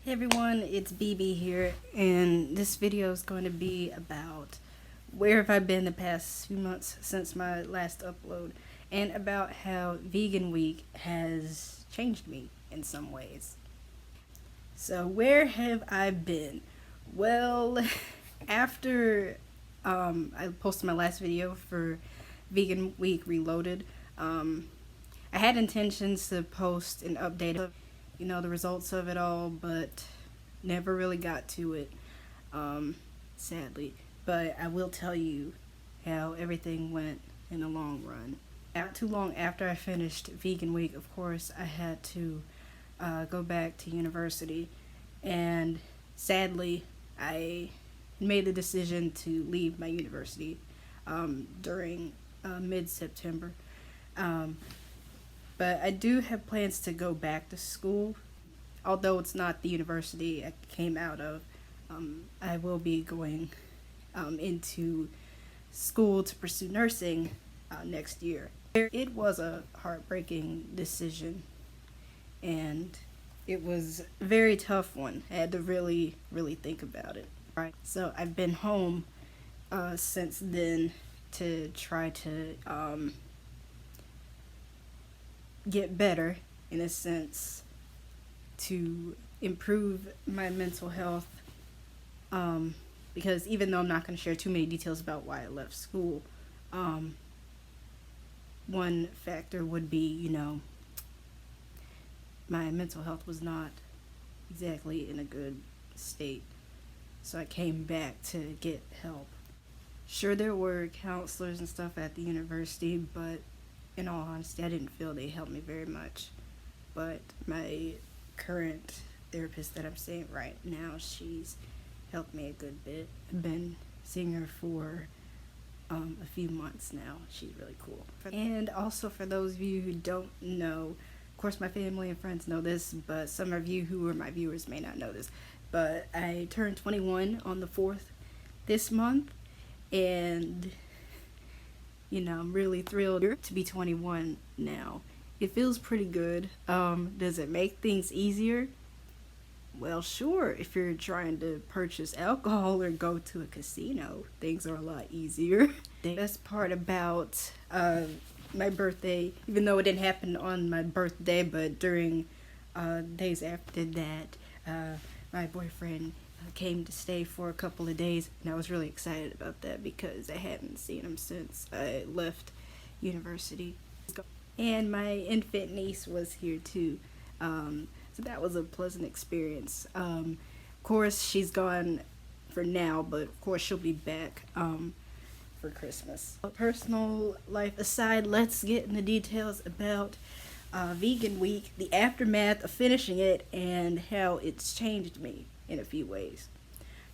Hey everyone, it's BB here, and this video is going to be about where have I been the past few months since my last upload, and about how Vegan Week has changed me in some ways. So where have I been? Well, after I posted my last video for Vegan Week Reloaded, I had intentions to post an update of, the results of it all, but never really got to it, sadly. But I will tell you how everything went in the long run. Not too long after I finished Vegan Week, of course, I had to go back to university, and sadly, I made the decision to leave my university during mid-September. But I do have plans to go back to school, although it's not the university I came out of. I will be going into school to pursue nursing next year. It was a heartbreaking decision, and it was a very tough one. I had to really, really think about it. Right. So I've been home since then to try to get better, in a sense, to improve my mental health, because even though I'm not going to share too many details about why I left school, one factor would be, my mental health was not exactly in a good state, so I came back to get help. Sure, there were counselors and stuff at the university, but in all honesty, I didn't feel they helped me very much. But my current therapist that I'm seeing right now, she's helped me a good bit. I've been seeing her for a few months now. She's really cool. And also, for those of you who don't know, of course my family and friends know this, but some of you who are my viewers may not know this, but I turned 21 on the 4th this month, and I'm really thrilled to be 21 now. It feels pretty good. Does it make things easier? Well, sure. If you're trying to purchase alcohol or go to a casino, things are a lot easier. The best part about my birthday, even though it didn't happen on my birthday, but during days after that, my boyfriend came to stay for a couple of days, and I was really excited about that because I hadn't seen him since I left university. And my infant niece was here too, so that was a pleasant experience. Of course, she's gone for now, but of course she'll be back for Christmas. Personal life aside, let's get in the details about Vegan Week, the aftermath of finishing it, and how it's changed me in a few ways.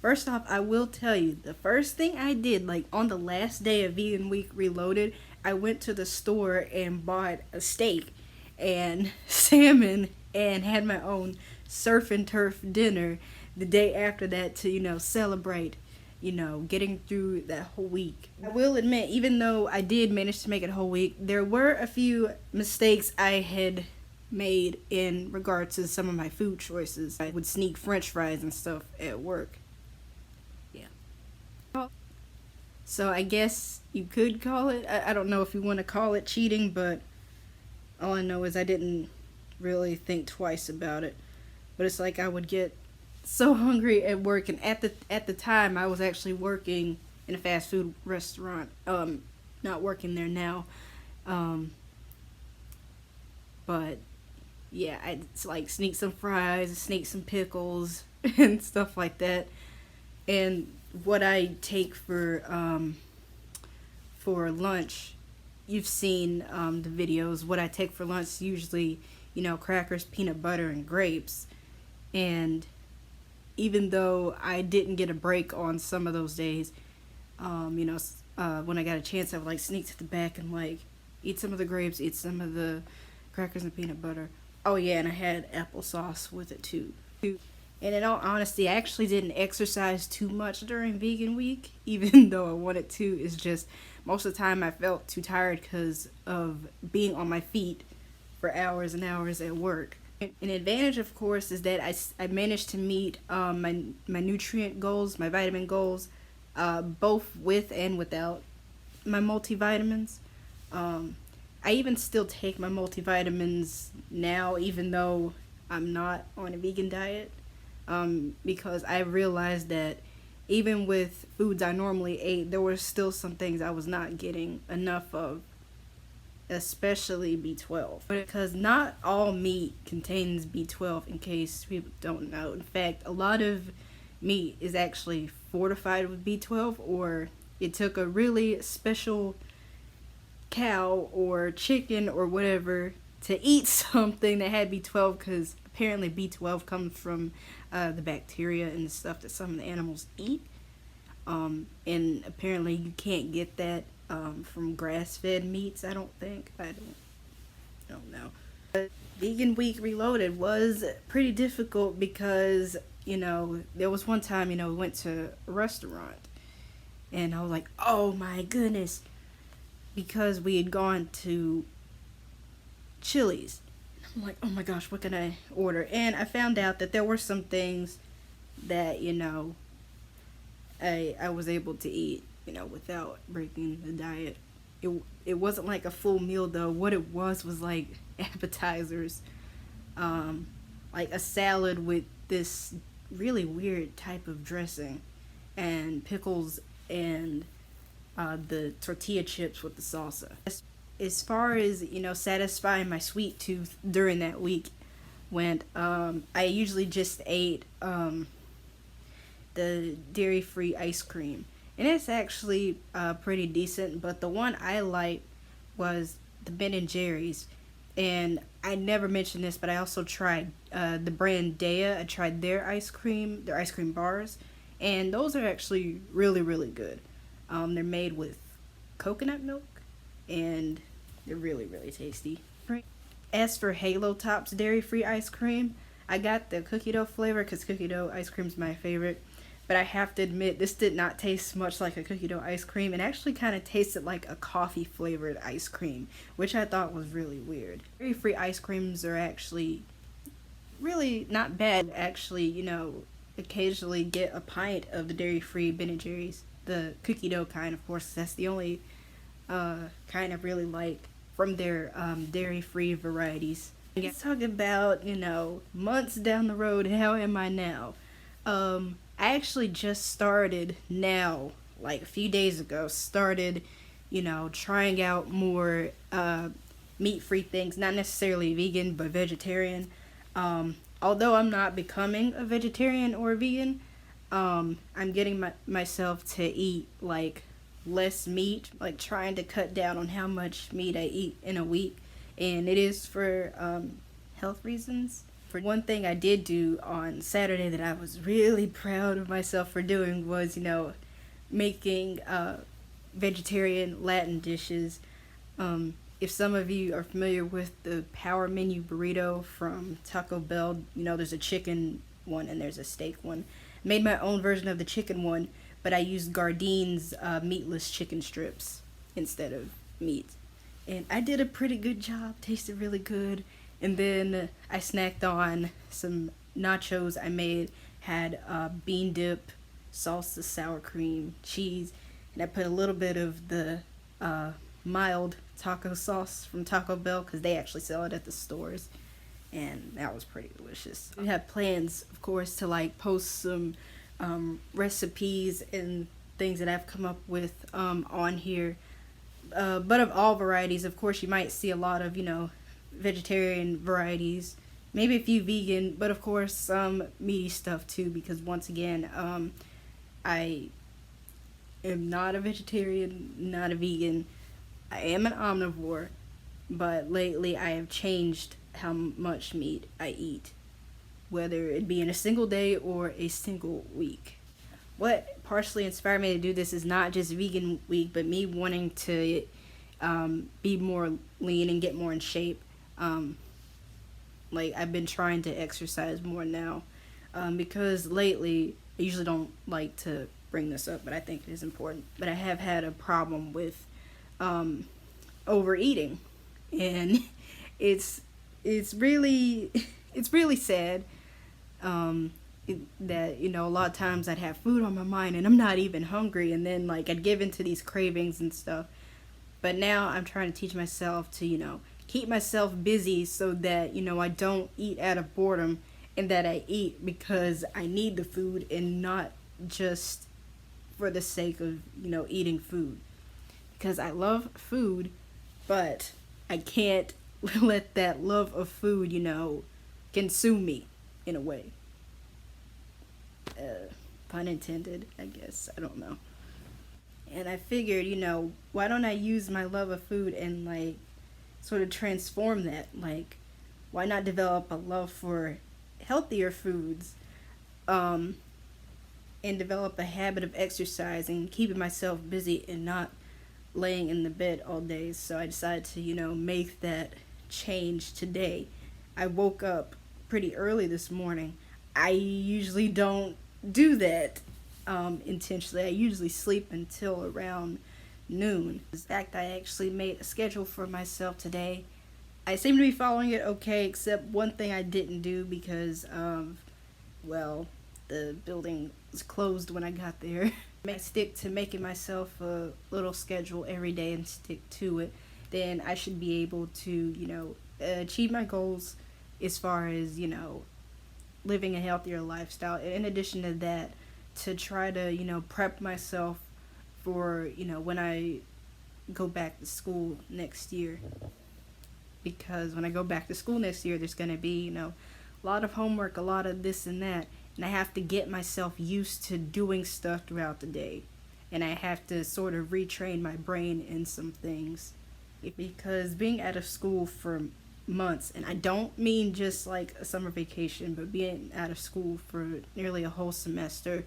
First off, I will tell you, the first thing I did, like on the last day of Vegan Week Reloaded, I went to the store and bought a steak and salmon and had my own surf and turf dinner the day after that to, celebrate, getting through that whole week. I will admit, even though I did manage to make it a whole week, there were a few mistakes I had made in regard to some of my food choices. I would sneak french fries and stuff at work. Yeah. So I guess you could call it, I don't know if you want to call it cheating, but all I know is I didn't really think twice about it. But it's like I would get so hungry at work, and at the time I was actually working in a fast food restaurant, not working there now, but yeah, I'd like sneak some fries, sneak some pickles, and stuff like that. And what I take for lunch, you've seen the videos. What I take for lunch, usually, crackers, peanut butter, and grapes. And even though I didn't get a break on some of those days, when I got a chance, I would like sneak to the back and like eat some of the grapes, eat some of the crackers and peanut butter. Oh yeah, and I had applesauce with it too. And in all honesty, I actually didn't exercise too much during Vegan Week, even though I wanted to. It's just most of the time I felt too tired because of being on my feet for hours and hours at work. An advantage, of course, is that I managed to meet my nutrient goals, my vitamin goals, both with and without my multivitamins. Um, I even still take my multivitamins now, even though I'm not on a vegan diet, because I realized that even with foods I normally ate, there were still some things I was not getting enough of, especially B12. Because not all meat contains B12, in case people don't know. In fact, a lot of meat is actually fortified with B12, or it took a really special cow or chicken or whatever to eat something that had B12, because apparently B12 comes from the bacteria and the stuff that some of the animals eat. And apparently you can't get that from grass-fed meats, I don't think. I don't know. But Vegan Week Reloaded was pretty difficult because, there was one time, we went to a restaurant and I was like, oh my goodness, because we had gone to Chili's. I'm like, oh my gosh, what can I order? And I found out that there were some things that, I was able to eat, without breaking the diet. It wasn't like a full meal though. What it was like appetizers, like a salad with this really weird type of dressing, and pickles, and the tortilla chips with the salsa. As far as satisfying my sweet tooth during that week went, I usually just ate the dairy-free ice cream, and it's actually pretty decent. But the one I liked was the Ben and Jerry's, and I never mentioned this, but I also tried the brand Daiya. I tried their ice cream bars, and those are actually really, really good. They're made with coconut milk, and they're really, really tasty. As for Halo Top's dairy-free ice cream, I got the cookie dough flavor because cookie dough ice cream is my favorite. But I have to admit, this did not taste much like a cookie dough ice cream. It actually kind of tasted like a coffee-flavored ice cream, which I thought was really weird. Dairy-free ice creams are actually really not bad. Actually, occasionally get a pint of the dairy-free Ben & Jerry's. The cookie dough kind, of course, that's the only kind I really like from their dairy-free varieties. Let's talk about, months down the road, how am I now? I actually just started now, like a few days ago, trying out more meat-free things, not necessarily vegan, but vegetarian. Although I'm not becoming a vegetarian or a vegan, I'm getting myself to eat, like, less meat, like trying to cut down on how much meat I eat in a week, and it is for health reasons. For one thing I did do on Saturday that I was really proud of myself for doing was, making vegetarian Latin dishes. If some of you are familiar with the Power Menu burrito from Taco Bell, there's a chicken one and there's a steak one. I made my own version of the chicken one, but I used Gardine's meatless chicken strips instead of meat. And I did a pretty good job, tasted really good. And then I snacked on some nachos I made, had bean dip, salsa, sour cream, cheese, and I put a little bit of the mild taco sauce from Taco Bell, because they actually sell it at the stores, and that was pretty delicious. We have plans, of course, to post some recipes and things that I've come up with on here, but of all varieties. Of course, you might see a lot of, vegetarian varieties, maybe a few vegan, but of course some meaty stuff too, because once again, I am not a vegetarian, not a vegan. I am an omnivore, but lately I have changed how much meat I eat, whether it be in a single day or a single week. What partially inspired me to do this is not just Vegan Week, but me wanting to be more lean and get more in shape. I've been trying to exercise more now, because lately, I usually don't like to bring this up, but I think it is important, but I have had a problem with overeating, and it's really It's really sad that, you know, a lot of times I'd have food on my mind and I'm not even hungry, and then like I'd give into these cravings and stuff. But now I'm trying to teach myself to, you know, keep myself busy so that, you know, I don't eat out of boredom, and that I eat because I need the food and not just for the sake of, you know, eating food. Because I love food, but I can't let that love of food, you know, consume me in a way. Pun intended, I guess. I don't know. And I figured, you know, why don't I use my love of food and like sort of transform that? Like, why not develop a love for healthier foods, um, and develop a habit of exercising, keeping myself busy and not laying in the bed all day. So I decided to, you know, make that change today. I woke up pretty early this morning. I usually don't do that intentionally. I usually sleep until around noon. In fact, I actually made a schedule for myself today. I seem to be following it okay, except one thing I didn't do because well, the building was closed when I got there. I stick to making myself a little schedule every day and stick to it. Then I should be able to, you know, achieve my goals as far as, you know, living a healthier lifestyle. In addition to that, to try to, you know, prep myself for, you know, when I go back to school next year. Because when I go back to school next year, there's going to be, you know, a lot of homework, a lot of this and that. And I have to get myself used to doing stuff throughout the day. And I have to sort of retrain my brain in some things. Because being out of school for months, and I don't mean just like a summer vacation, but being out of school for nearly a whole semester,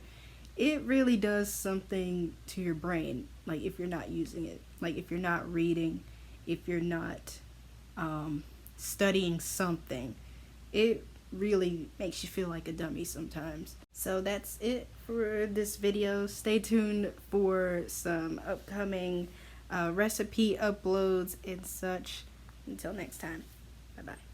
it really does something to your brain. Like if you're not using it, like if you're not reading, if you're not studying something, it really makes you feel like a dummy sometimes. So that's it for this video. Stay tuned for some upcoming recipe uploads and such. Until next time, bye bye.